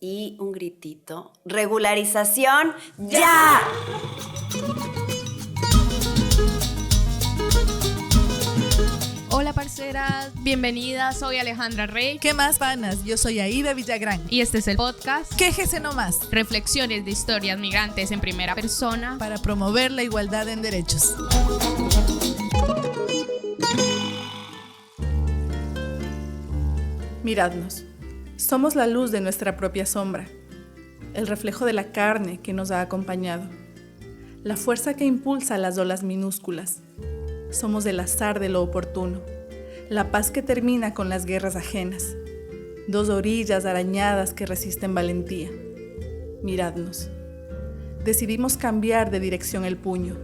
y un gritito. ¡Regularización ya! Hola parceras, bienvenidas, soy Alejandra Rey. ¿Qué más, panas? Yo soy Aida Villagrán. Y este es el podcast Quéjese nomás. Reflexiones de historias migrantes en primera persona para promover la igualdad en derechos. Miradnos. Somos la luz de nuestra propia sombra, el reflejo de la carne que nos ha acompañado, la fuerza que impulsa las olas minúsculas. Somos el azar de lo oportuno, la paz que termina con las guerras ajenas, dos orillas arañadas que resisten valentía. Miradnos. Decidimos cambiar de dirección el puño,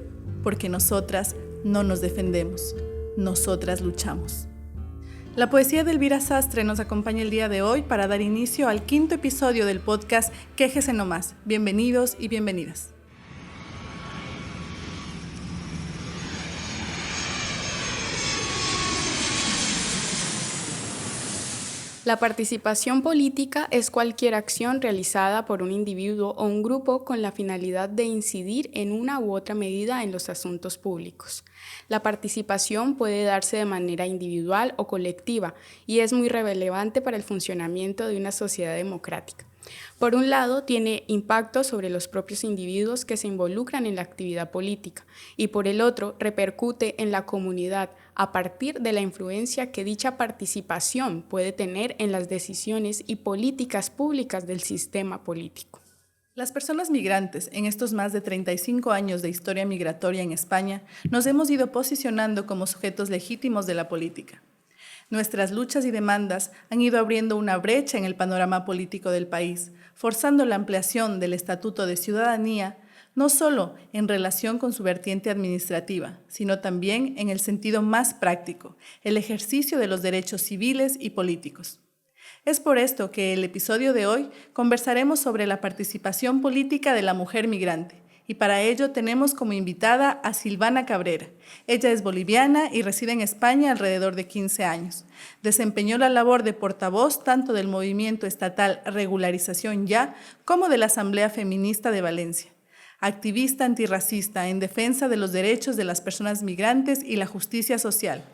porque nosotras no nos defendemos, nosotras luchamos. La poesía de Elvira Sastre nos acompaña el día de hoy para dar inicio al 5º episodio del podcast Quéjese nomás. Bienvenidos y bienvenidas. La participación política es cualquier acción realizada por un individuo o un grupo con la finalidad de incidir en una u otra medida en los asuntos públicos. La participación puede darse de manera individual o colectiva y es muy relevante para el funcionamiento de una sociedad democrática. Por un lado, tiene impacto sobre los propios individuos que se involucran en la actividad política y por el otro, repercute en la comunidad a partir de la influencia que dicha participación puede tener en las decisiones y políticas públicas del sistema político. Las personas migrantes, en estos más de 35 años de historia migratoria en España, nos hemos ido posicionando como sujetos legítimos de la política. Nuestras luchas y demandas han ido abriendo una brecha en el panorama político del país, forzando la ampliación del Estatuto de Ciudadanía, no solo en relación con su vertiente administrativa, sino también en el sentido más práctico, el ejercicio de los derechos civiles y políticos. Es por esto que el episodio de hoy conversaremos sobre la participación política de la mujer migrante, y para ello tenemos como invitada a Silvana Cabrera. Ella es boliviana y reside en España alrededor de 15 años. Desempeñó la labor de portavoz tanto del movimiento estatal Regularización Ya como de la Asamblea Feminista de Valencia. Activista antirracista en defensa de los derechos de las personas migrantes y la justicia social.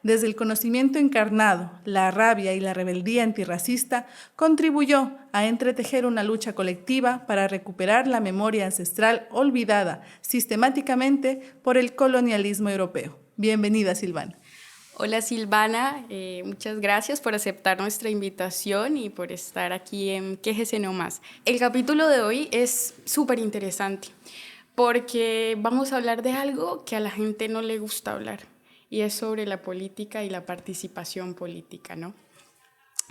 Desde el conocimiento encarnado, la rabia y la rebeldía antirracista, contribuyó a entretejer una lucha colectiva para recuperar la memoria ancestral olvidada sistemáticamente por el colonialismo europeo. Bienvenida, Silvana. Hola Silvana, muchas gracias por aceptar nuestra invitación y por estar aquí en Quéjese nomás. El capítulo de hoy es súper interesante porque vamos a hablar de algo que a la gente no le gusta hablar. Y es sobre la política y la participación política, ¿no?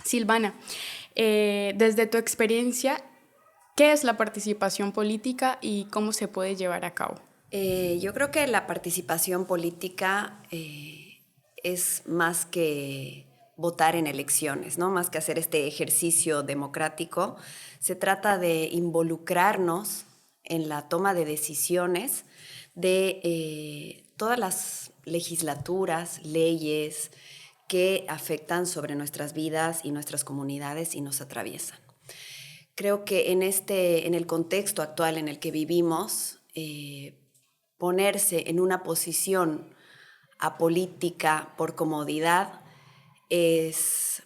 Silvana, desde tu experiencia, ¿qué es la participación política y cómo se puede llevar a cabo? Yo creo que la participación política es más que votar en elecciones, ¿no? Más que hacer este ejercicio democrático. Se trata de involucrarnos en la toma de decisiones de todas las legislaturas, leyes que afectan sobre nuestras vidas y nuestras comunidades y nos atraviesan. Creo que en el contexto actual en el que vivimos, ponerse en una posición apolítica por comodidad es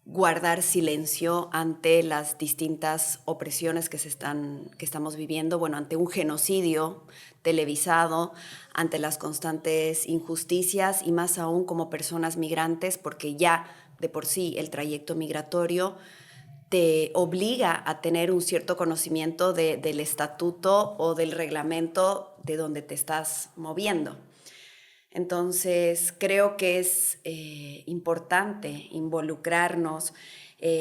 guardar silencio ante las distintas opresiones que estamos viviendo, ante un genocidio televisado, ante las constantes injusticias y más aún como personas migrantes, porque ya de por sí el trayecto migratorio te obliga a tener un cierto conocimiento del estatuto o del reglamento de donde te estás moviendo. Entonces, creo que es importante involucrarnos,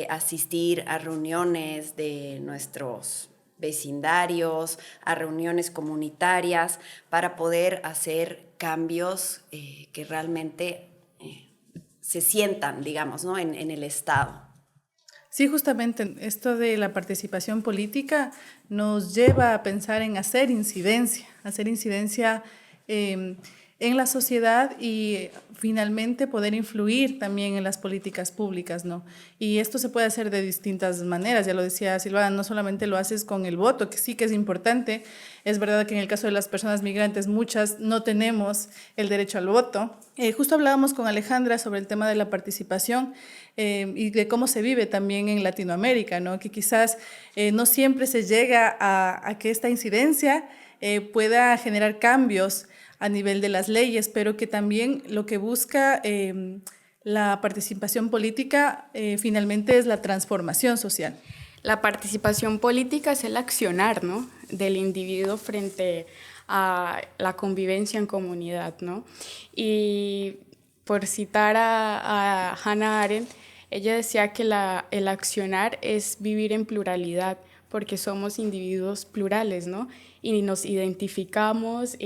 asistir a reuniones de nuestros vecindarios, a reuniones comunitarias, para poder hacer cambios que realmente se sientan, digamos, ¿no? en el Estado. Sí, justamente esto de la participación política nos lleva a pensar en hacer incidencia en la sociedad y finalmente poder influir también en las políticas públicas, ¿no? Y esto se puede hacer de distintas maneras, ya lo decía Silvana, no solamente lo haces con el voto, que sí que es importante. Es verdad que en el caso de las personas migrantes, muchas no tenemos el derecho al voto. Justo hablábamos con Alejandra sobre el tema de la participación y de cómo se vive también en Latinoamérica, ¿no? Que quizás no siempre se llega a que esta incidencia pueda generar cambios a nivel de las leyes, pero que también lo que busca la participación política finalmente es la transformación social. La participación política es el accionar, ¿no?, del individuo frente a la convivencia en comunidad, ¿no? Y por citar a Hannah Arendt, ella decía que el accionar es vivir en pluralidad, porque somos individuos plurales, ¿no? Y nos identificamos,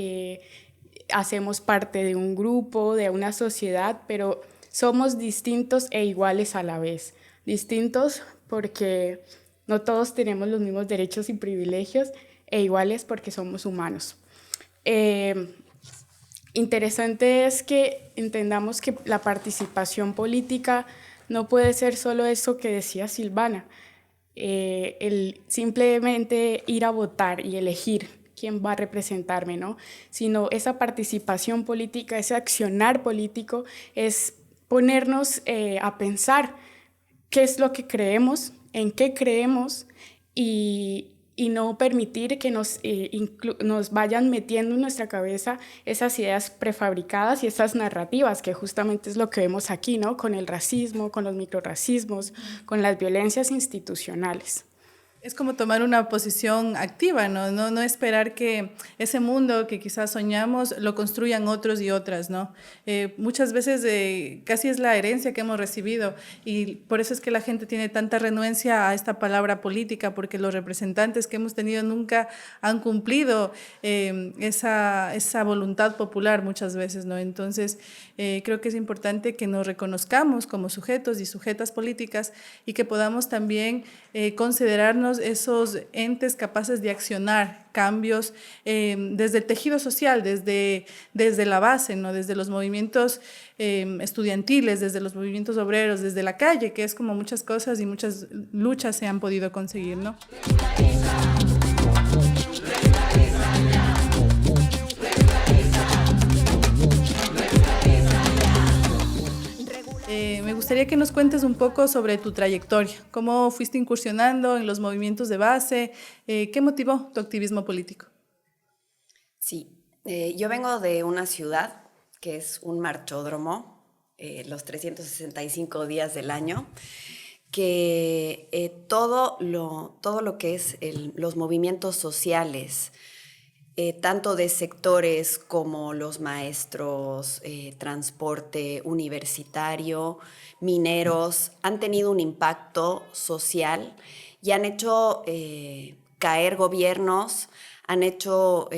hacemos parte de un grupo, de una sociedad, pero somos distintos e iguales a la vez. Distintos porque no todos tenemos los mismos derechos y privilegios, e iguales porque somos humanos. Interesante es que entendamos que la participación política no puede ser solo eso que decía Silvana, el simplemente ir a votar y elegir quién va a representarme, ¿no? Sino esa participación política, ese accionar político, es ponernos a pensar qué es lo que creemos, en qué creemos y no permitir que nos vayan metiendo en nuestra cabeza esas ideas prefabricadas y esas narrativas, que justamente es lo que vemos aquí, ¿no? Con el racismo, con los microrracismos, con las violencias institucionales. Es como tomar una posición activa, ¿no? No esperar que ese mundo que quizás soñamos lo construyan otros y otras, ¿no? Muchas veces casi es la herencia que hemos recibido y por eso es que la gente tiene tanta renuencia a esta palabra política, porque los representantes que hemos tenido nunca han cumplido esa voluntad popular muchas veces, ¿no? Entonces, creo que es importante que nos reconozcamos como sujetos y sujetas políticas y que podamos también considerarnos esos entes capaces de accionar cambios desde el tejido social, desde la base, ¿no? Desde los movimientos estudiantiles, desde los movimientos obreros, desde la calle, que es como muchas cosas y muchas luchas se han podido conseguir, ¿no? Me gustaría que nos cuentes un poco sobre tu trayectoria, cómo fuiste incursionando en los movimientos de base, ¿qué motivó tu activismo político? Sí, yo vengo de una ciudad que es un marchódromo, los 365 días del año, que todo lo que es los movimientos sociales, tanto de sectores como los maestros, transporte universitario, mineros, han tenido un impacto social y han hecho caer gobiernos, han hecho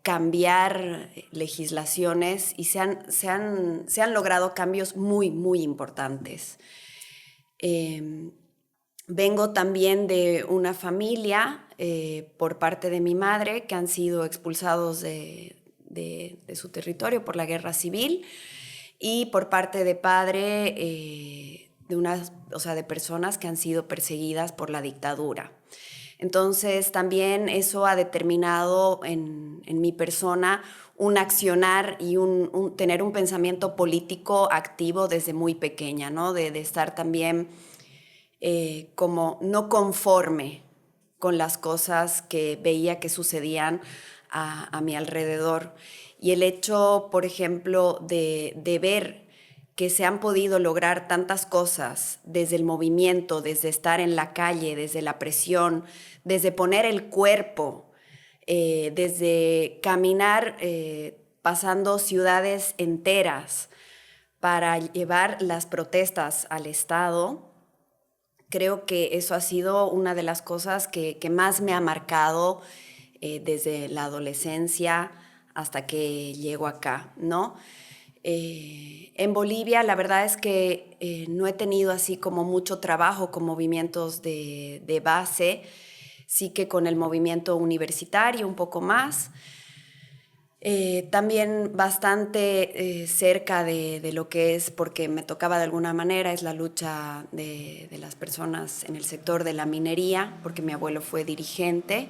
cambiar legislaciones y se han logrado cambios muy, muy importantes. Vengo también de una familia por parte de mi madre que han sido expulsados de su territorio por la guerra civil y por parte de padre de personas que han sido perseguidas por la dictadura. Entonces también eso ha determinado en mi persona un accionar y tener un pensamiento político activo desde muy pequeña, ¿no? De estar también como no conforme con las cosas que veía que sucedían a mi alrededor. Y el hecho, por ejemplo, de ver que se han podido lograr tantas cosas desde el movimiento, desde estar en la calle, desde la presión, desde poner el cuerpo, desde caminar pasando ciudades enteras para llevar las protestas al Estado. Creo que eso ha sido una de las cosas que más me ha marcado desde la adolescencia hasta que llego acá, ¿no? En Bolivia la verdad es que no he tenido así como mucho trabajo con movimientos de base, sí que con el movimiento universitario un poco más. También bastante cerca de lo que es, porque me tocaba de alguna manera, es la lucha de las personas en el sector de la minería, porque mi abuelo fue dirigente,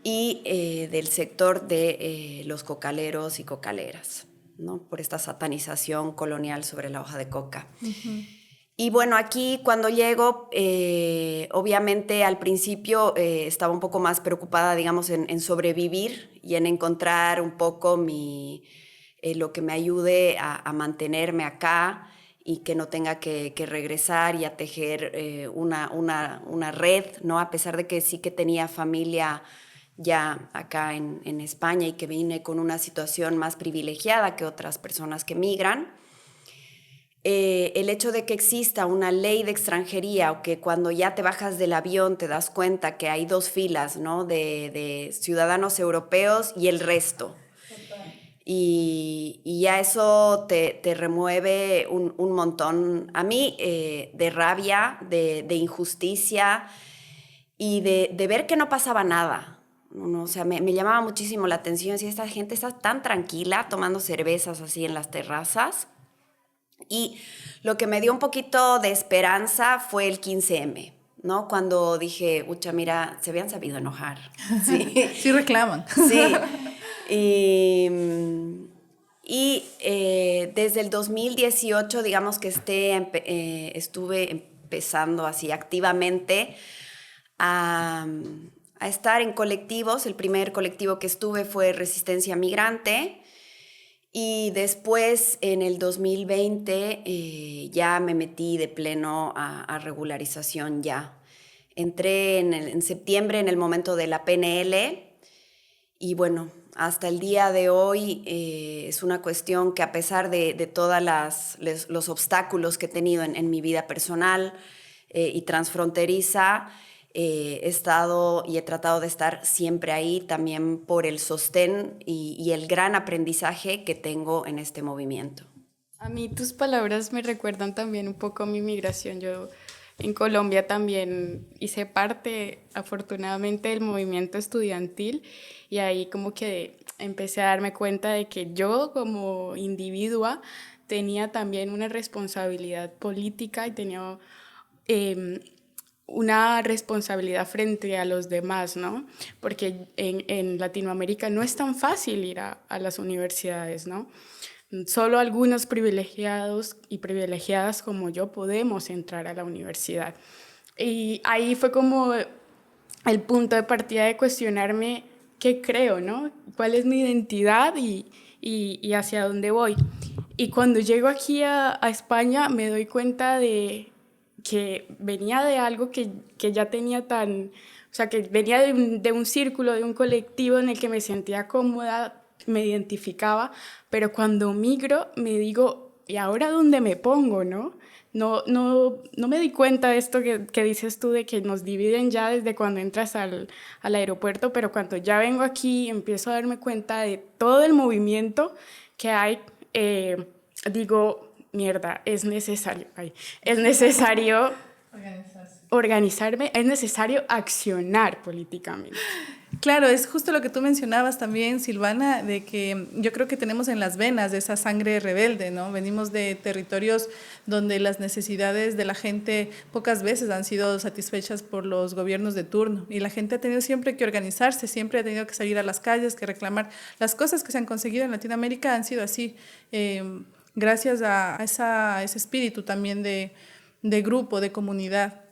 y del sector de los cocaleros y cocaleras, ¿no? Por esta satanización colonial sobre la hoja de coca. Uh-huh. Y bueno, aquí cuando llego, obviamente al principio estaba un poco más preocupada, digamos, en sobrevivir y en encontrar un poco lo que me ayude a mantenerme acá y que no tenga que regresar y a tejer una red, ¿no? A pesar de que sí que tenía familia ya acá en España y que vine con una situación más privilegiada que otras personas que migran. El hecho de que exista una ley de extranjería o que cuando ya te bajas del avión te das cuenta que hay dos filas, ¿no? de ciudadanos europeos y el resto. Y ya eso te remueve un montón, a mí, de rabia, de injusticia y de ver que no pasaba nada. No, o sea, me llamaba muchísimo la atención si esta gente está tan tranquila tomando cervezas así en las terrazas. Y lo que me dio un poquito de esperanza fue el 15M, ¿no? Cuando dije, ucha, mira, se habían sabido enojar. Sí, sí reclaman. Sí. Y desde el 2018, digamos que estuve empezando así activamente a estar en colectivos. El primer colectivo que estuve fue Resistencia Migrante. Y después, en el 2020, ya me metí de pleno a regularización ya. Entré en septiembre, en el momento de la PNL, y bueno, hasta el día de hoy es una cuestión que, a pesar de todos los obstáculos que he tenido en mi vida personal y transfronteriza, he estado y he tratado de estar siempre ahí, también por el sostén y el gran aprendizaje que tengo en este movimiento. A mí tus palabras me recuerdan también un poco a mi migración. Yo en Colombia también hice parte, afortunadamente, del movimiento estudiantil, y ahí como que empecé a darme cuenta de que yo como individua tenía también una responsabilidad política y tenía una responsabilidad frente a los demás, ¿no? Porque en Latinoamérica no es tan fácil ir a las universidades, ¿no? Solo algunos privilegiados y privilegiadas como yo podemos entrar a la universidad. Y ahí fue como el punto de partida de cuestionarme qué creo, ¿no? ¿Cuál es mi identidad y hacia dónde voy? Y cuando llego aquí a España me doy cuenta de que venía de algo que ya tenía o sea, que venía de un círculo, de un colectivo en el que me sentía cómoda, me identificaba, pero cuando migro me digo, ¿y ahora dónde me pongo, no? No me di cuenta de esto que dices tú, de que nos dividen ya desde cuando entras al aeropuerto, pero cuando ya vengo aquí empiezo a darme cuenta de todo el movimiento que hay, digo, mierda, es necesario organizarme, es necesario accionar políticamente. Claro, es justo lo que tú mencionabas también, Silvana, de que yo creo que tenemos en las venas esa sangre rebelde, ¿no? Venimos de territorios donde las necesidades de la gente pocas veces han sido satisfechas por los gobiernos de turno, y la gente ha tenido siempre que organizarse, siempre ha tenido que salir a las calles, que reclamar. Las cosas que se han conseguido en Latinoamérica han sido así, gracias a ese espíritu también de grupo, de comunidad.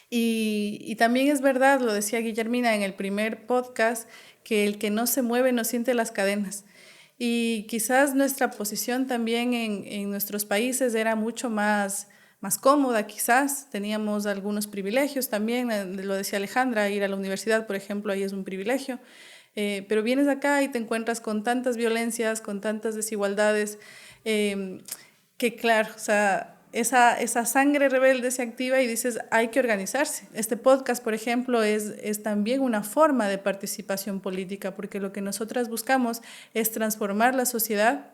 Y también es verdad, lo decía Guillermina en el primer podcast, que el que no se mueve no siente las cadenas. Y quizás nuestra posición también en nuestros países era mucho más cómoda, quizás. Teníamos algunos privilegios también, lo decía Alejandra, ir a la universidad, por ejemplo, ahí es un privilegio. Pero vienes acá y te encuentras con tantas violencias, con tantas desigualdades, que claro, o sea, esa sangre rebelde se activa y dices, hay que organizarse. Este podcast, por ejemplo, es también una forma de participación política, porque lo que nosotras buscamos es transformar la sociedad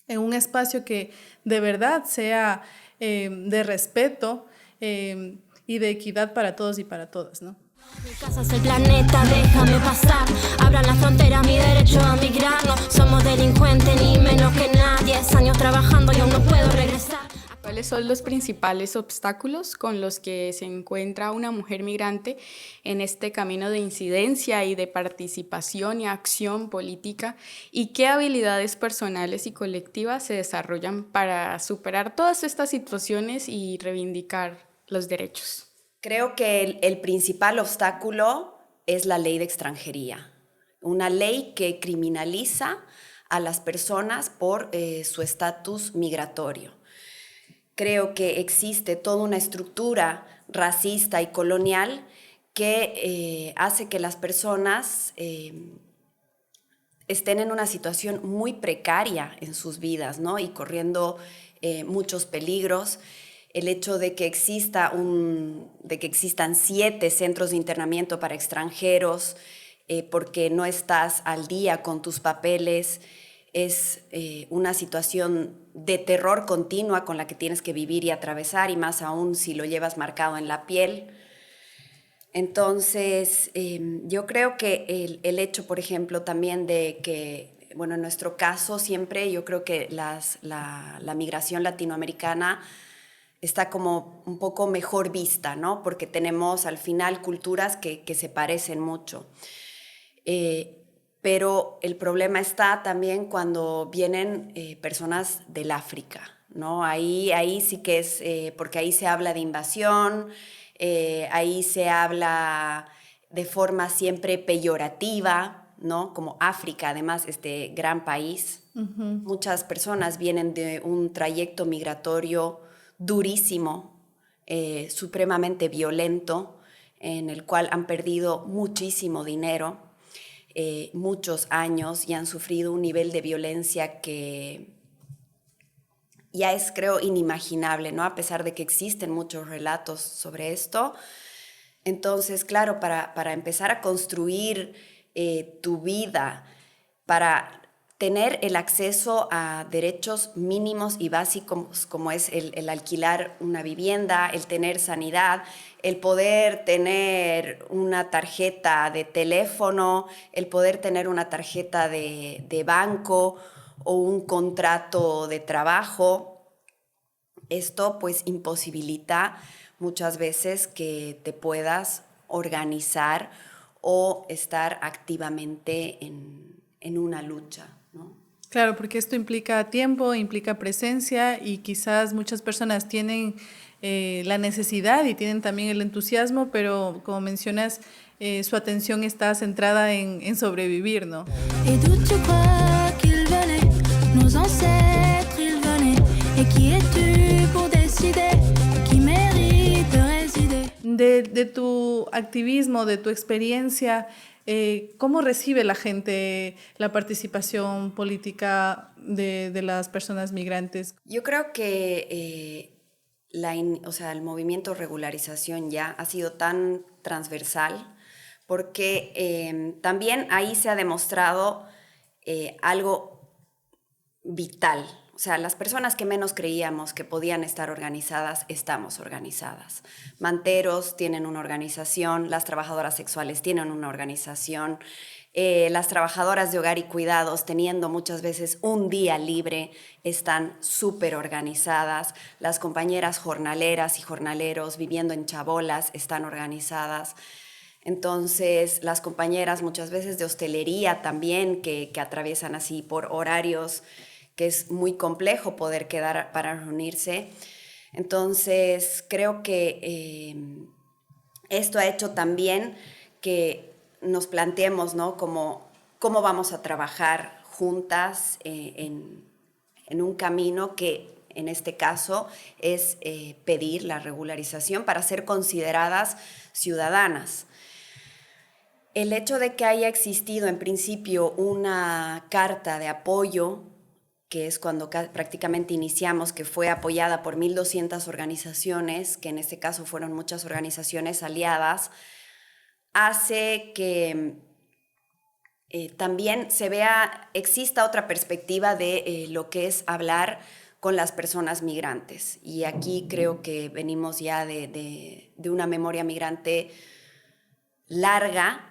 en un espacio que de verdad sea de respeto y de equidad para todos y para todas, ¿no? Mi casa es el planeta, déjame pasar. Abran la frontera, mi derecho a migrar. No somos delincuentes ni menos que nadie. 10 años trabajando y aún no puedo regresar. ¿Cuáles son los principales obstáculos con los que se encuentra una mujer migrante en este camino de incidencia y de participación y acción política? ¿Y qué habilidades personales y colectivas se desarrollan para superar todas estas situaciones y reivindicar los derechos? Creo que el principal obstáculo es la ley de extranjería, una ley que criminaliza a las personas por su estatus migratorio. Creo que existe toda una estructura racista y colonial que hace que las personas estén en una situación muy precaria en sus vidas, ¿no? Y corriendo muchos peligros. El hecho de que existan 7 centros de internamiento para extranjeros porque no estás al día con tus papeles es una situación de terror continua con la que tienes que vivir y atravesar, y más aún si lo llevas marcado en la piel. Entonces, yo creo que el hecho, por ejemplo, también de que, bueno, en nuestro caso siempre yo creo que la migración latinoamericana está como un poco mejor vista, ¿no? Porque tenemos al final culturas que se parecen mucho. Pero el problema está también cuando vienen personas del África, ¿no? Ahí sí que es, porque ahí se habla de invasión, ahí se habla de forma siempre peyorativa, ¿no? Como África, además, este gran país. Uh-huh. Muchas personas vienen de un trayecto migratorio durísimo, supremamente violento, en el cual han perdido muchísimo dinero, muchos años, y han sufrido un nivel de violencia que ya es, creo, inimaginable, ¿no? A pesar de que existen muchos relatos sobre esto. Entonces, claro, para empezar a construir tu vida, para tener el acceso a derechos mínimos y básicos como es el alquilar una vivienda, el tener sanidad, el poder tener una tarjeta de teléfono, el poder tener una tarjeta de banco o un contrato de trabajo. Esto pues imposibilita muchas veces que te puedas organizar o estar activamente en una lucha, ¿no? Claro, porque esto implica tiempo, implica presencia, y quizás muchas personas tienen la necesidad y tienen también el entusiasmo, pero como mencionas, su atención está centrada en sobrevivir, ¿no? De tu activismo, de tu experiencia, ¿cómo recibe la gente la participación política de las personas migrantes? Yo creo que el movimiento regularización ya ha sido tan transversal porque también ahí se ha demostrado algo vital. O sea, las personas que menos creíamos que podían estar organizadas, estamos organizadas. Manteros tienen una organización, las trabajadoras sexuales tienen una organización, las trabajadoras de hogar y cuidados, teniendo muchas veces un día libre, están súper organizadas. Las compañeras jornaleras y jornaleros viviendo en chabolas están organizadas. Entonces, las compañeras muchas veces de hostelería también, que atraviesan así por horarios que es muy complejo poder quedar para reunirse. Entonces, creo que esto ha hecho también que nos planteemos, ¿no? Cómo vamos a trabajar juntas en un camino que, en este caso, es pedir la regularización para ser consideradas ciudadanas. El hecho de que haya existido, en principio, una carta de apoyo, que es cuando prácticamente iniciamos, que fue apoyada por 1.200 organizaciones, que en este caso fueron muchas organizaciones aliadas, hace que también exista otra perspectiva de lo que es hablar con las personas migrantes. Y aquí creo que venimos ya de una memoria migrante larga,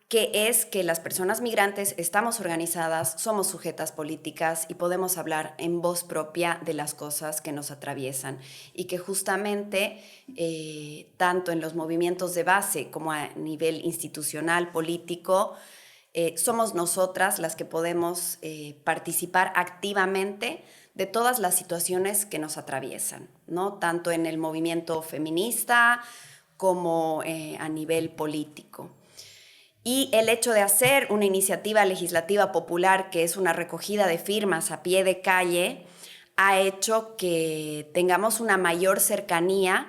que es que las personas migrantes estamos organizadas, somos sujetas políticas y podemos hablar en voz propia de las cosas que nos atraviesan y que justamente tanto en los movimientos de base como a nivel institucional, político, somos nosotras las que podemos participar activamente de todas las situaciones que nos atraviesan, ¿no? Tanto en el movimiento feminista como a nivel político. Y el hecho de hacer una iniciativa legislativa popular, que es una recogida de firmas a pie de calle, ha hecho que tengamos una mayor cercanía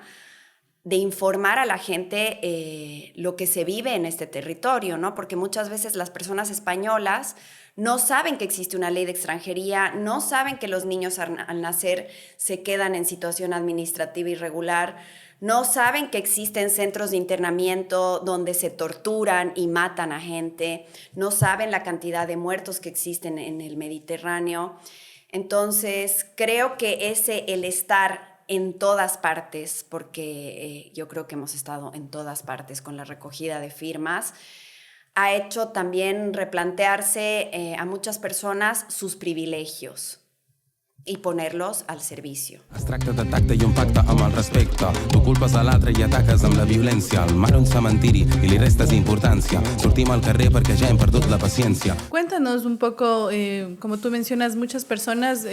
de informar a la gente lo que se vive en este territorio, ¿no? Porque muchas veces las personas españolas no saben que existe una ley de extranjería, no saben que los niños al nacer se quedan en situación administrativa irregular, no saben que existen centros de internamiento donde se torturan y matan a gente, no saben la cantidad de muertos que existen en el Mediterráneo. Entonces, creo que el estar en todas partes, porque yo creo que hemos estado en todas partes con la recogida de firmas, ha hecho también replantearse a muchas personas sus privilegios i ponerlos al servicio. Es tracta de tacte i un pacte amb el respecte. Tu culpes a l'altre i ataques amb la violència. El mar un cementiri i li restes importància. Sortim al carrer perquè ja hem perdut la paciència. Cuéntanos un poco, como tú mencionas, muchas personas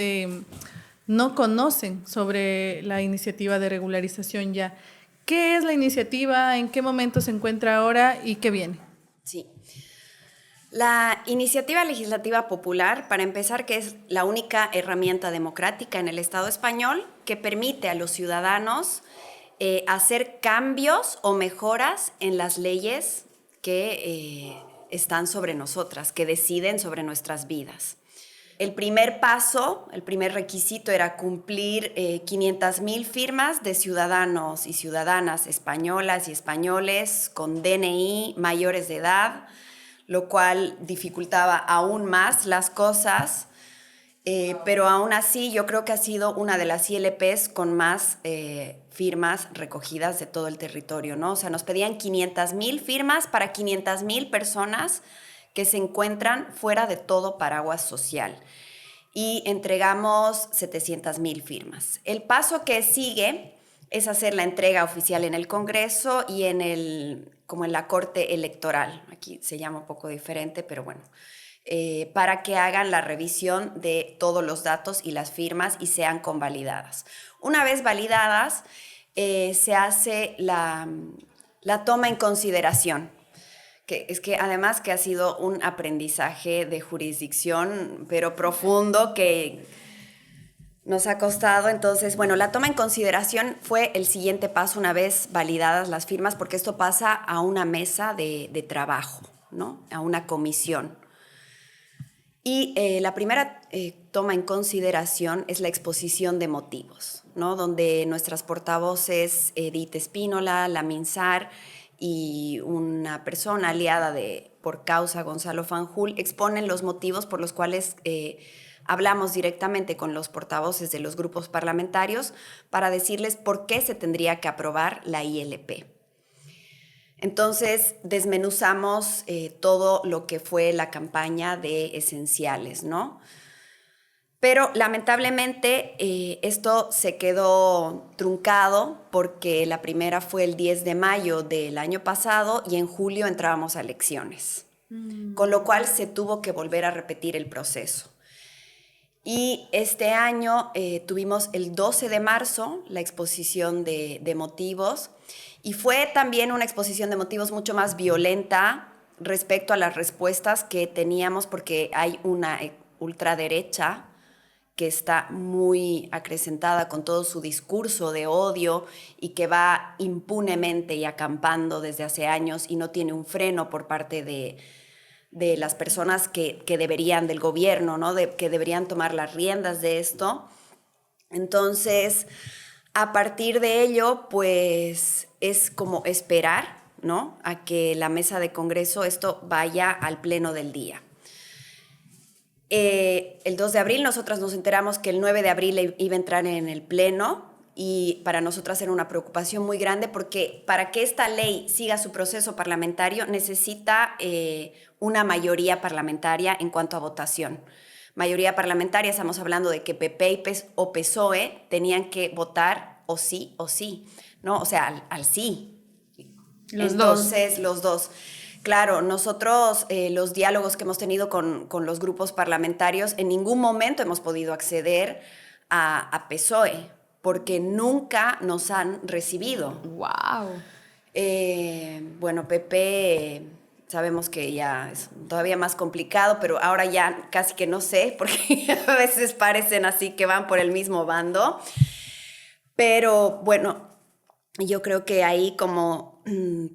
no conocen sobre la iniciativa de regularización ya. ¿Qué es la iniciativa? ¿En qué momento se encuentra ahora y qué viene? Sí. La iniciativa legislativa popular, para empezar, que es la única herramienta democrática en el Estado español que permite a los ciudadanos hacer cambios o mejoras en las leyes que están sobre nosotras, que deciden sobre nuestras vidas. El primer paso, el primer requisito era cumplir 500,000 firmas de ciudadanos y ciudadanas españolas y españoles con DNI mayores de edad, lo cual dificultaba aún más las cosas, pero aún así yo creo que ha sido una de las ILPs con más firmas recogidas de todo el territorio, ¿no? O sea, nos pedían 500,000 firmas para 500,000 personas que se encuentran fuera de todo paraguas social y entregamos 700,000 firmas. El paso que sigue es hacer la entrega oficial en el Congreso y como en la Corte Electoral. Aquí se llama un poco diferente, pero bueno, para que hagan la revisión de todos los datos y las firmas y sean convalidadas. Una vez validadas, se hace la toma en consideración, que es que además que ha sido un aprendizaje de jurisdicción, pero profundo, que nos ha costado. Entonces, bueno, la toma en consideración fue el siguiente paso una vez validadas las firmas, porque esto pasa a una mesa de trabajo, ¿no? A una comisión. Y la primera toma en consideración es la exposición de motivos, ¿no? Donde nuestras portavoces Edith Espínola, Lamin Sarr y una persona aliada por causa, Gonzalo Fanjul, exponen los motivos por los cuales hablamos directamente con los portavoces de los grupos parlamentarios para decirles por qué se tendría que aprobar la ILP. Entonces, desmenuzamos todo lo que fue la campaña de esenciales, ¿no? Pero lamentablemente esto se quedó truncado porque la primera fue el 10 de mayo del año pasado y en julio entrábamos a elecciones, con lo cual se tuvo que volver a repetir el proceso. Y este año tuvimos el 12 de marzo la exposición de motivos y fue también una exposición de motivos mucho más violenta respecto a las respuestas que teníamos, porque hay una ultraderecha que está muy acrecentada con todo su discurso de odio y que va impunemente y acampando desde hace años y no tiene un freno por parte de las personas que deberían, del gobierno, ¿no? Que deberían tomar las riendas de esto. Entonces, a partir de ello, pues es como esperar, ¿no? A que la mesa de Congreso esto vaya al pleno del día. El 2 de abril nosotras nos enteramos que el 9 de abril iba a entrar en el pleno y para nosotras era una preocupación muy grande porque para que esta ley siga su proceso parlamentario necesita una mayoría parlamentaria en cuanto a votación. Mayoría parlamentaria, estamos hablando de que PP o PSOE tenían que votar o sí, ¿no? O sea, al sí. Entonces, los dos. Claro, nosotros los diálogos que hemos tenido con los grupos parlamentarios, en ningún momento hemos podido acceder a PSOE, porque nunca nos han recibido. ¡Wow! Bueno, PP sabemos que ya es todavía más complicado, pero ahora ya casi que no sé, porque a veces parecen así que van por el mismo bando. Pero bueno, yo creo que ahí, como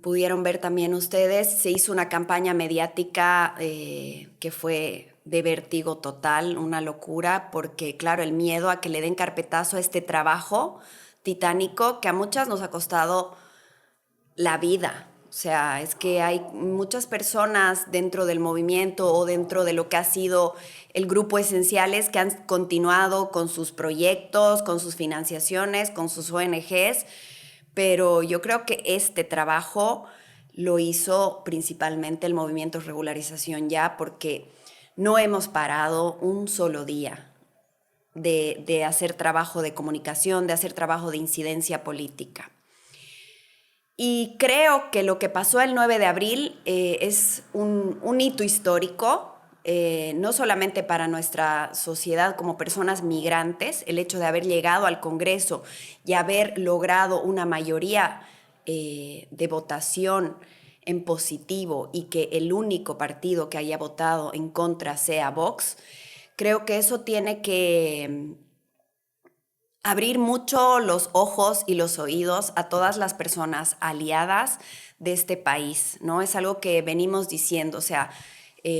pudieron ver también ustedes, se hizo una campaña mediática que fue de vértigo total, una locura, porque claro, el miedo a que le den carpetazo a este trabajo titánico que a muchas nos ha costado la vida. O sea, es que hay muchas personas dentro del movimiento o dentro de lo que ha sido el grupo Esenciales que han continuado con sus proyectos, con sus financiaciones, con sus ONGs, pero yo creo que este trabajo lo hizo principalmente el movimiento Regularización Ya, porque no hemos parado un solo día de hacer trabajo de comunicación, de hacer trabajo de incidencia política. Y creo que lo que pasó el 9 de abril es un hito histórico, no solamente para nuestra sociedad como personas migrantes, el hecho de haber llegado al Congreso y haber logrado una mayoría de votación en positivo y que el único partido que haya votado en contra sea Vox. Creo que eso tiene que abrir mucho los ojos y los oídos a todas las personas aliadas de este país, ¿no? Es algo que venimos diciendo, o sea,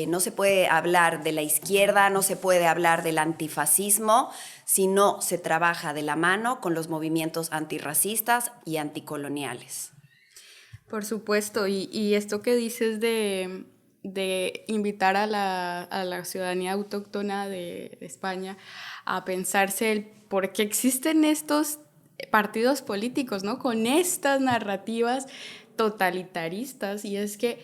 no se puede hablar de la izquierda, no se puede hablar del antifascismo si no se trabaja de la mano con los movimientos antirracistas y anticoloniales. Por supuesto, y esto que dices de invitar a la ciudadanía autóctona de España a pensarse el por qué existen estos partidos políticos, ¿no? Con estas narrativas totalitaristas, y es que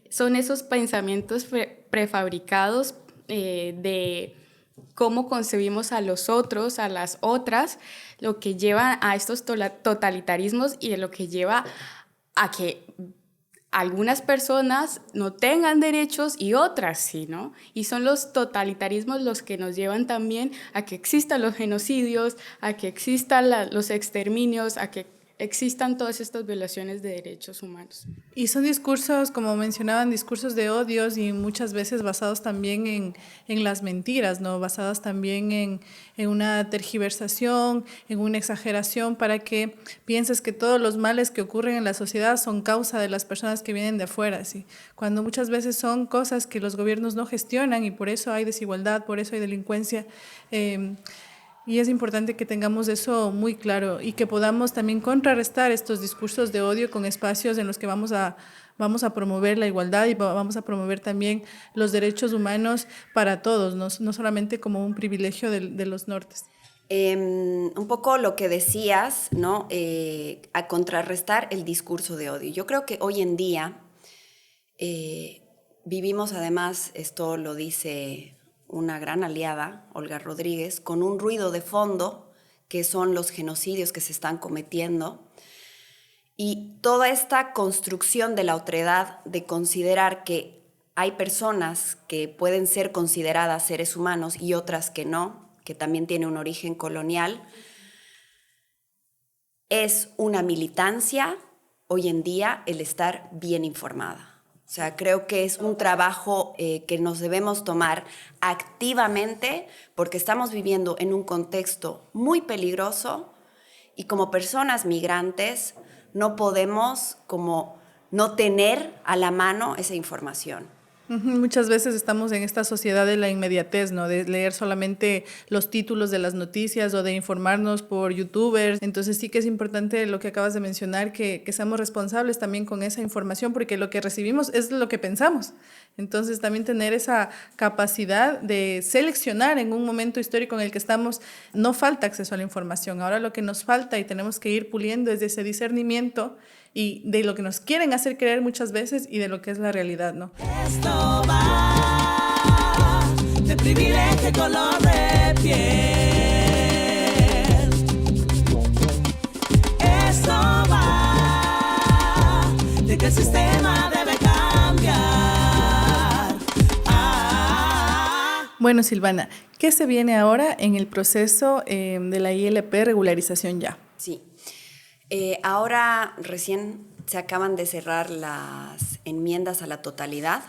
son esos pensamientos prefabricados de cómo concebimos a los otros, a las otras, lo que lleva a estos totalitarismos y lo que lleva a que algunas personas no tengan derechos y otras sí, ¿no? Y son los totalitarismos los que nos llevan también a que existan los genocidios, a que existan los exterminios, a que existan todas estas violaciones de derechos humanos. Y son discursos, como mencionaban, discursos de odios y muchas veces basados también en las mentiras, ¿no? Basados también en una tergiversación, en una exageración para que pienses que todos los males que ocurren en la sociedad son causa de las personas que vienen de afuera, ¿sí? Cuando muchas veces son cosas que los gobiernos no gestionan y por eso hay desigualdad, por eso hay delincuencia. Y es importante que tengamos eso muy claro y que podamos también contrarrestar estos discursos de odio con espacios en los que vamos a promover la igualdad y vamos a promover también los derechos humanos para todos, no solamente como un privilegio de los nortes. Un poco lo que decías, ¿no? A contrarrestar el discurso de odio. Yo creo que hoy en día vivimos, además, esto lo dice una gran aliada, Olga Rodríguez, con un ruido de fondo, que son los genocidios que se están cometiendo, y toda esta construcción de la otredad, de considerar que hay personas que pueden ser consideradas seres humanos y otras que no, que también tiene un origen colonial, es una militancia hoy en día el estar bien informada. O sea, creo que es un trabajo que nos debemos tomar activamente porque estamos viviendo en un contexto muy peligroso y como personas migrantes no podemos como no tener a la mano esa información. Muchas veces estamos en esta sociedad de la inmediatez, ¿no? De leer solamente los títulos de las noticias o de informarnos por youtubers. Entonces sí que es importante lo que acabas de mencionar, que seamos responsables también con esa información, porque lo que recibimos es lo que pensamos. Entonces también tener esa capacidad de seleccionar en un momento histórico en el que estamos. No falta acceso a la información. Ahora lo que nos falta y tenemos que ir puliendo es ese discernimiento y de lo que nos quieren hacer creer muchas veces y de lo que es la realidad, ¿no? Esto va de privilegio color de piel. Esto va de que el sistema debe cambiar. Bueno, Silvana, ¿qué se viene ahora en el proceso de la ILP Regularización Ya? Sí. Ahora recién se acaban de cerrar las enmiendas a la totalidad,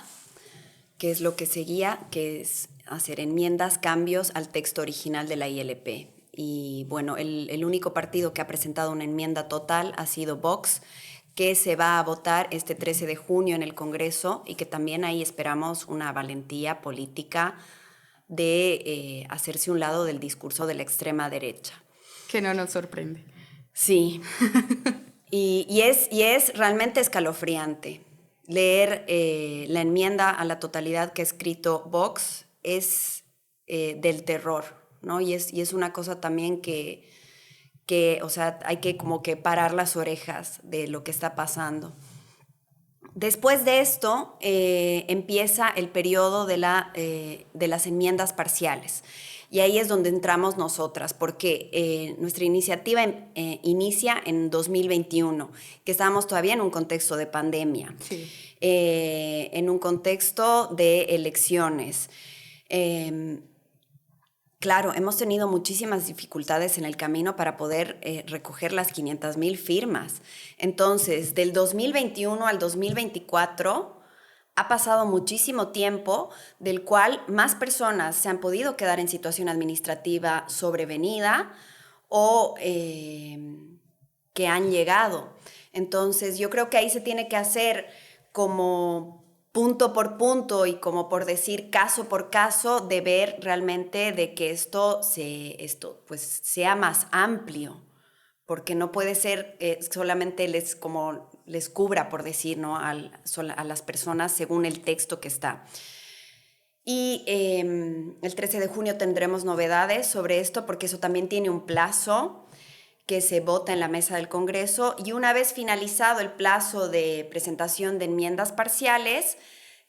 que es lo que seguía, que es hacer enmiendas, cambios al texto original de la ILP. Y bueno, el único partido que ha presentado una enmienda total ha sido Vox, que se va a votar este 13 de junio en el Congreso y que también ahí esperamos una valentía política de hacerse un lado del discurso de la extrema derecha. Que no nos sorprende. Sí, y es realmente escalofriante. Leer la enmienda a la totalidad que ha escrito Vox es del terror, ¿no? Y es una cosa también que, o sea, hay que como que parar las orejas de lo que está pasando. Después de esto empieza el periodo de las enmiendas parciales. Y ahí es donde entramos nosotras, porque nuestra iniciativa inicia en 2021, que estábamos todavía en un contexto de pandemia, Sí. En un contexto de elecciones. Claro, hemos tenido muchísimas dificultades en el camino para poder recoger las 500,000 firmas. Entonces, del 2021 al 2024... ha pasado muchísimo tiempo, del cual más personas se han podido quedar en situación administrativa sobrevenida o que han llegado. Entonces, yo creo que ahí se tiene que hacer como punto por punto y como por decir caso por caso, de ver realmente de que esto pues, sea más amplio, porque no puede ser solamente les cubra, por decir, ¿no? a las personas según el texto que está. Y el 13 de junio tendremos novedades sobre esto, porque eso también tiene un plazo que se vota en la mesa del Congreso, y una vez finalizado el plazo de presentación de enmiendas parciales,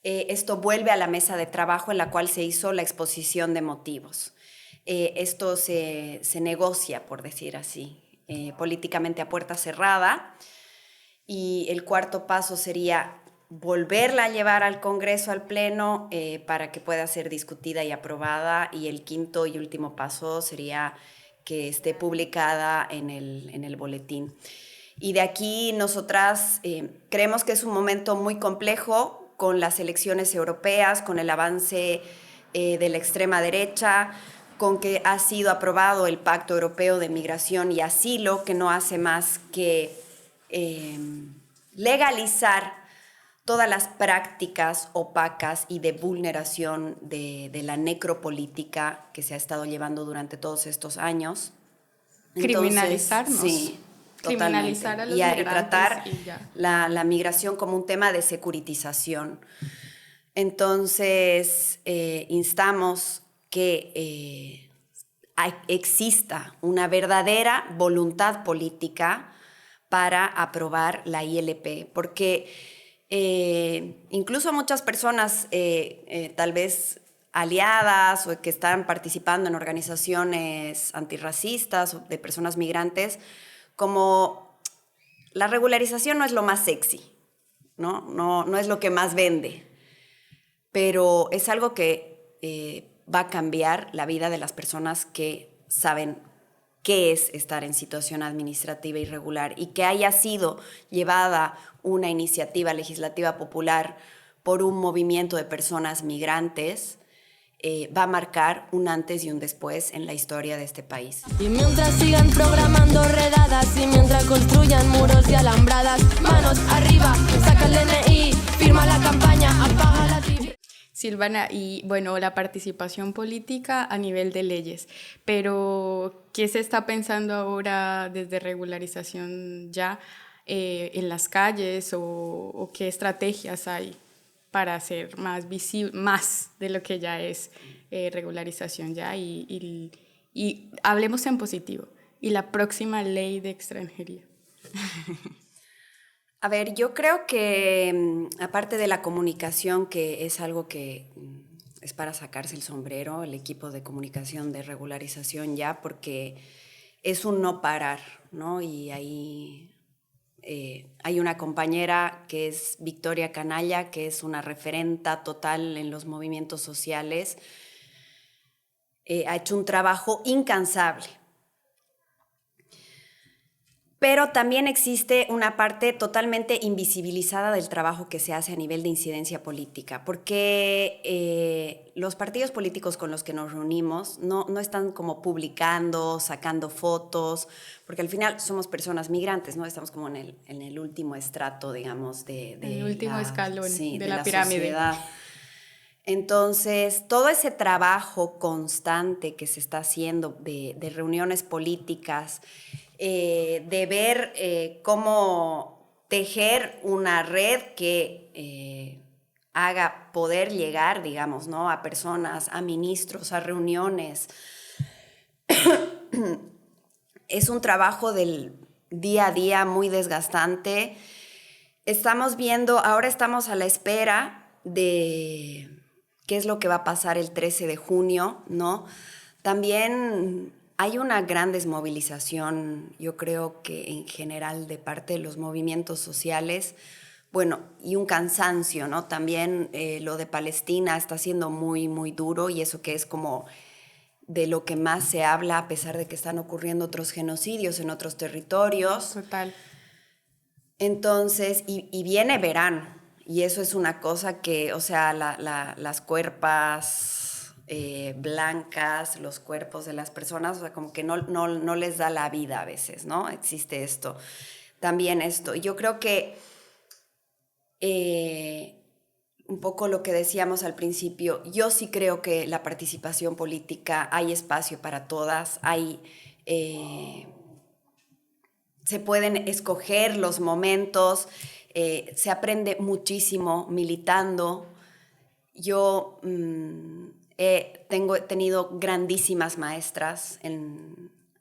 esto vuelve a la mesa de trabajo en la cual se hizo la exposición de motivos. Esto se negocia, por decir así, políticamente a puerta cerrada. Y el cuarto paso sería volverla a llevar al Congreso, al Pleno, para que pueda ser discutida y aprobada. Y el quinto y último paso sería que esté publicada en el boletín. Y de aquí nosotras creemos que es un momento muy complejo con las elecciones europeas, con el avance de la extrema derecha, con que ha sido aprobado el Pacto Europeo de Migración y Asilo, que no hace más que legalizar todas las prácticas opacas y de vulneración de la necropolítica que se ha estado llevando durante todos estos años. Criminalizarnos. Sí, totalmente. Criminalizar a los y migrantes tratar y ya. la migración como un tema de securitización. Entonces, instamos que exista una verdadera voluntad política para aprobar la ILP, porque incluso muchas personas, tal vez aliadas o que están participando en organizaciones antirracistas o de personas migrantes, como la regularización no es lo más sexy, no es lo que más vende, pero es algo que va a cambiar la vida de las personas que saben qué es estar en situación administrativa irregular, y que haya sido llevada una iniciativa legislativa popular por un movimiento de personas migrantes, va a marcar un antes y un después en la historia de este país. Y mientras sigan programando redadas, y mientras construyan muros y alambradas, manos arriba, saca el DNI, firma la campaña, apaga la TV. Silvana, y bueno, la participación política a nivel de leyes, pero ¿qué se está pensando ahora desde regularización ya en las calles o qué estrategias hay para hacer más visible, más de lo que ya es regularización ya y hablemos en positivo, y la próxima ley de extranjería? A ver, yo creo que aparte de la comunicación, que es algo que es para sacarse el sombrero, el equipo de comunicación de regularización ya, porque es un no parar, ¿no? Y ahí hay una compañera que es Victoria Canalla, que es una referenta total en los movimientos sociales. Ha hecho un trabajo incansable. Pero también existe una parte totalmente invisibilizada del trabajo que se hace a nivel de incidencia política, porque los partidos políticos con los que nos reunimos no están como publicando, sacando fotos, porque al final somos personas migrantes, ¿no? Estamos como en el último estrato, digamos, de el último escalón sí, de la pirámide. Sociedad. Entonces, todo ese trabajo constante que se está haciendo de reuniones políticas, de ver cómo tejer una red que haga poder llegar, digamos, ¿no? A personas, a ministros, a reuniones. Es un trabajo del día a día muy desgastante. Ahora estamos a la espera de qué es lo que va a pasar el 13 de junio, ¿no? También hay una gran desmovilización, yo creo que en general de parte de los movimientos sociales, bueno, y un cansancio, ¿no? También lo de Palestina está siendo muy, muy duro, y eso que es como de lo que más se habla, a pesar de que están ocurriendo otros genocidios en otros territorios. Total. Entonces, y viene verano, y eso es una cosa que, o sea, las cuerpas blancas, los cuerpos de las personas, o sea, como que no les da la vida a veces, ¿no? Existe esto, también esto. Yo creo que un poco lo que decíamos al principio, yo sí creo que la participación política, hay espacio para todas, se pueden escoger los momentos, se aprende muchísimo militando. Yo he tenido grandísimas maestras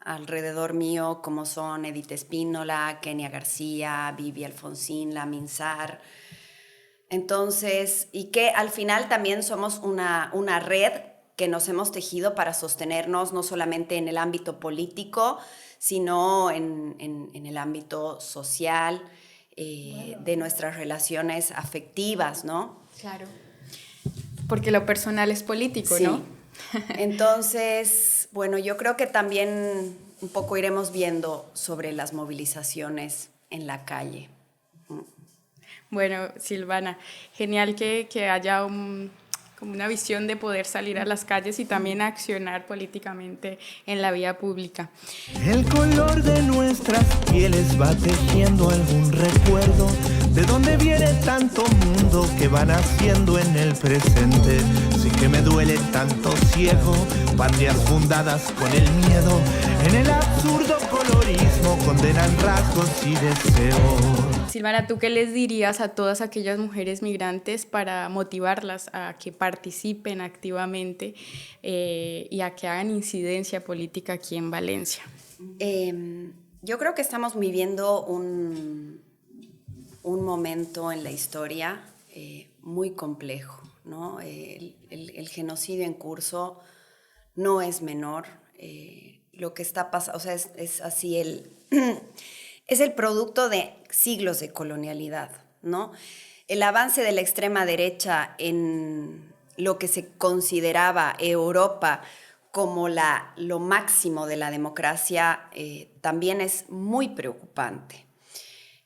alrededor mío, como son Edith Espínola, Kenia García, Vivi Alfonsín, Lamin Sarr. Entonces, y que al final también somos una red que nos hemos tejido para sostenernos no solamente en el ámbito político, sino en el ámbito social, de nuestras relaciones afectivas, ¿no? Claro, porque lo personal es político, sí. ¿no? Entonces, bueno, yo creo que también un poco iremos viendo sobre las movilizaciones en la calle. Bueno, Silvana, genial que haya como una visión de poder salir a las calles y también accionar políticamente en la vía pública. El color de nuestras pieles va tejiendo algún recuerdo de dónde viene tanto mundo que van haciendo en el presente. Sí que me duele tanto ciego, patrias fundadas con el miedo, en el absurdo colorismo condenan rasgos y deseos. Silvana, ¿tú qué les dirías a todas aquellas mujeres migrantes para motivarlas a que participen activamente y a que hagan incidencia política aquí en Valencia? Yo creo que estamos viviendo un momento en la historia muy complejo, ¿no? El genocidio en curso no es menor. Lo que está pasando, o sea, es así es el producto de siglos de colonialidad, ¿no? El avance de la extrema derecha en lo que se consideraba Europa como lo máximo de la democracia también es muy preocupante.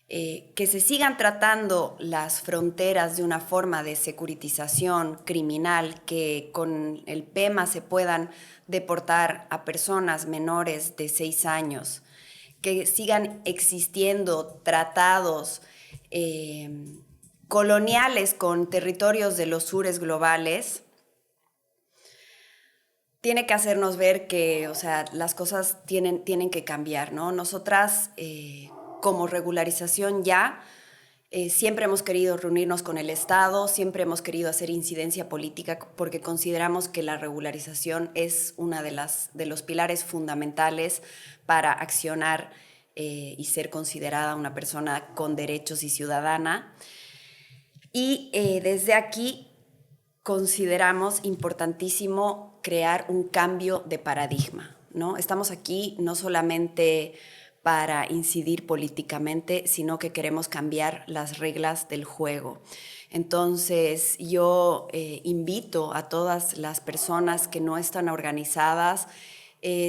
Que se sigan tratando las fronteras de una forma de securitización criminal, que con el PEMA se puedan deportar a personas menores de 6 años, que sigan existiendo tratados coloniales con territorios de los sures globales, tiene que hacernos ver que, o sea, las cosas tienen que cambiar, ¿no? Nosotras, como regularización ya, siempre hemos querido reunirnos con el Estado, siempre hemos querido hacer incidencia política porque consideramos que la regularización es una de los pilares fundamentales para accionar y ser considerada una persona con derechos y ciudadana. Y desde aquí consideramos importantísimo crear un cambio de paradigma, ¿no? Estamos aquí no solamente para incidir políticamente, sino que queremos cambiar las reglas del juego. Entonces, yo invito a todas las personas que no están organizadas,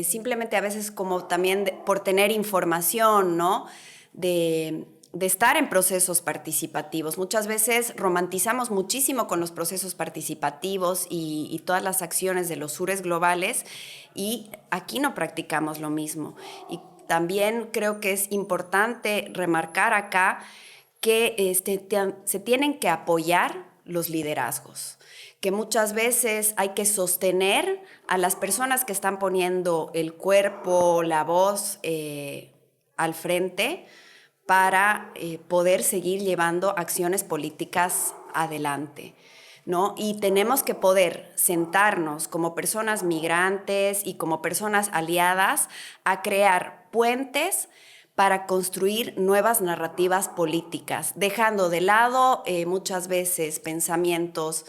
simplemente a veces como también por tener información, ¿no? De estar en procesos participativos. Muchas veces romantizamos muchísimo con los procesos participativos y todas las acciones de los sures globales, y aquí no practicamos lo mismo. Y también creo que es importante remarcar acá que se tienen que apoyar los liderazgos, que muchas veces hay que sostener a las personas que están poniendo el cuerpo, la voz al frente, para poder seguir llevando acciones políticas adelante, ¿no? Y tenemos que poder sentarnos como personas migrantes y como personas aliadas a crear puentes para construir nuevas narrativas políticas, dejando de lado muchas veces pensamientos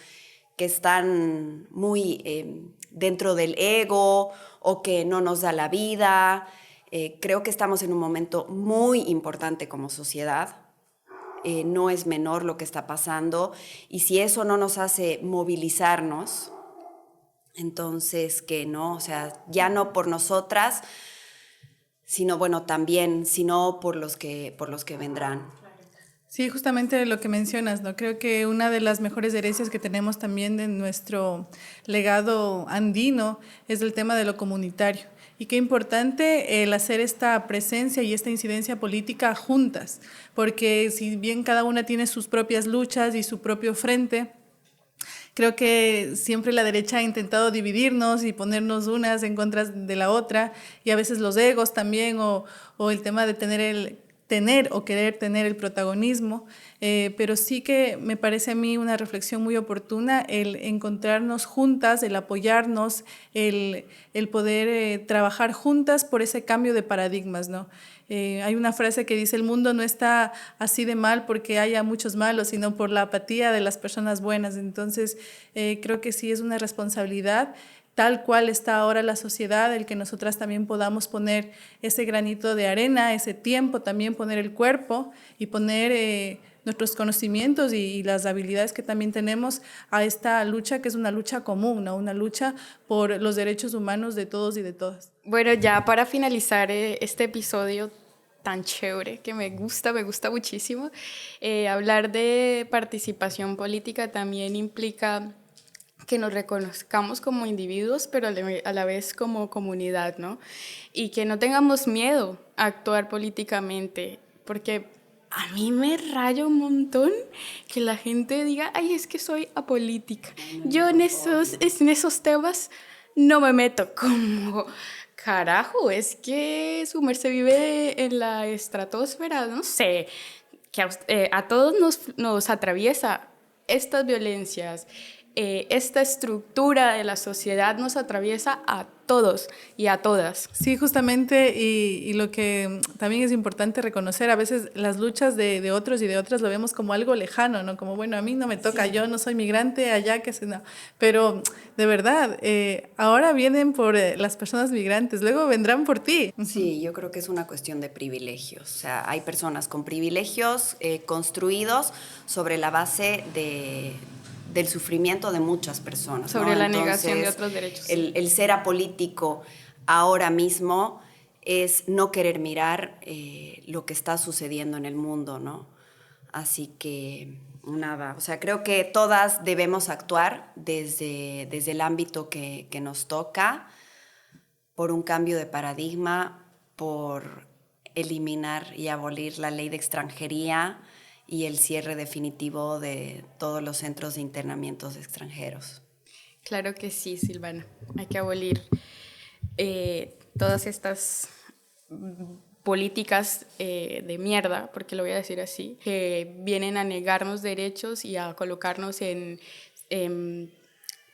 que están muy dentro del ego o que no nos da la vida. Creo que estamos en un momento muy importante como sociedad. No es menor lo que está pasando, y si eso no nos hace movilizarnos, entonces que no, o sea, ya no por nosotras, sino bueno, también, sino por los que vendrán. Sí, justamente lo que mencionas, ¿no? Creo que una de las mejores herencias que tenemos también de nuestro legado andino es el tema de lo comunitario. Y qué importante el hacer esta presencia y esta incidencia política juntas, porque si bien cada una tiene sus propias luchas y su propio frente, creo que siempre la derecha ha intentado dividirnos y ponernos unas en contra de la otra, y a veces los egos también, o el tema de tener o querer tener el protagonismo, pero sí que me parece a mí una reflexión muy oportuna el encontrarnos juntas, el apoyarnos, el poder trabajar juntas por ese cambio de paradigmas, ¿no? Hay una frase que dice: el mundo no está así de mal porque haya muchos malos, sino por la apatía de las personas buenas. Entonces, creo que sí es una responsabilidad, tal cual está ahora la sociedad, el que nosotras también podamos poner ese granito de arena, ese tiempo, también poner el cuerpo y poner nuestros conocimientos y las habilidades que también tenemos a esta lucha, que es una lucha común, ¿no? Una lucha por los derechos humanos de todos y de todas. Bueno, ya para finalizar este episodio tan chévere, que me gusta muchísimo, hablar de participación política también implica que nos reconozcamos como individuos, pero a la vez como comunidad, ¿no? Y que no tengamos miedo a actuar políticamente, porque a mí me raya un montón que la gente diga: ay, es que soy apolítica. Yo en esos temas no me meto. Como, carajo, es que su merced vive en la estratosfera, no sé, que a todos nos atraviesa estas violencias. Esta estructura de la sociedad nos atraviesa a todos y a todas. Sí, justamente, y lo que también es importante reconocer, a veces las luchas de otros y de otras lo vemos como algo lejano, ¿no? Como, bueno, a mí no me toca, sí, yo no soy migrante, allá que se no. Pero de verdad, ahora vienen por las personas migrantes, luego vendrán por ti. Sí, yo creo que es una cuestión de privilegios. O sea, hay personas con privilegios construidos sobre la base del sufrimiento de muchas personas, sobre, ¿no?, la Entonces, negación de otros derechos. El ser apolítico ahora mismo es no querer mirar lo que está sucediendo en el mundo, ¿no? Así que nada, o sea, creo que todas debemos actuar desde el ámbito que nos toca, por un cambio de paradigma, por eliminar y abolir la ley de extranjería y el cierre definitivo de todos los centros de internamientos extranjeros. Claro que sí, Silvana. Hay que abolir todas estas políticas de mierda, porque lo voy a decir así, que vienen a negarnos derechos y a colocarnos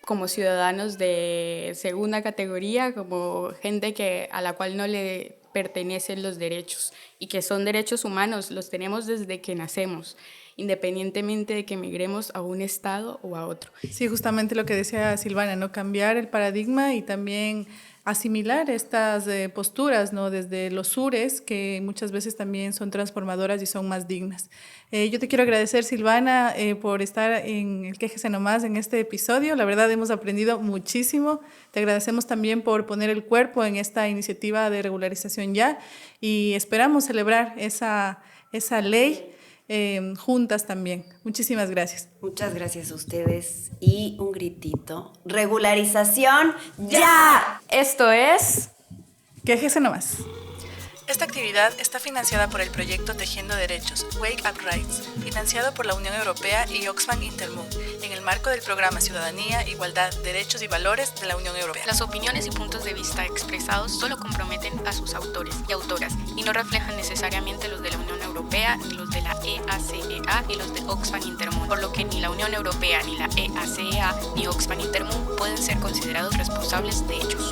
como ciudadanos de segunda categoría, como gente a la cual no le pertenecen los derechos y que son derechos humanos, los tenemos desde que nacemos, independientemente de que migremos a un estado o a otro. Sí, justamente lo que decía Silvana, ¿no? Cambiar el paradigma y también asimilar estas posturas, ¿no? Desde los sures, que muchas veces también son transformadoras y son más dignas. Yo te quiero agradecer, Silvana, por estar en el Quéjese Nomás en este episodio. La verdad, hemos aprendido muchísimo. Te agradecemos también por poner el cuerpo en esta iniciativa de regularización ya, y esperamos celebrar esa ley juntas también. Muchísimas gracias. Muchas gracias a ustedes y un gritito. ¡Regularización ya! Esto es Quéjese Nomás. Esta actividad está financiada por el proyecto Tejiendo Derechos, Wake Up Rights, financiado por la Unión Europea y Oxfam Intermón, en el marco del programa Ciudadanía, Igualdad, Derechos y Valores de la Unión Europea. Las opiniones y puntos de vista expresados solo comprometen a sus autores y autoras y no reflejan necesariamente los de la Unión Europea, ni los de la EACEA, ni los de Oxfam Intermón, por lo que ni la Unión Europea, ni la EACEA, ni Oxfam Intermón pueden ser considerados responsables de ellos.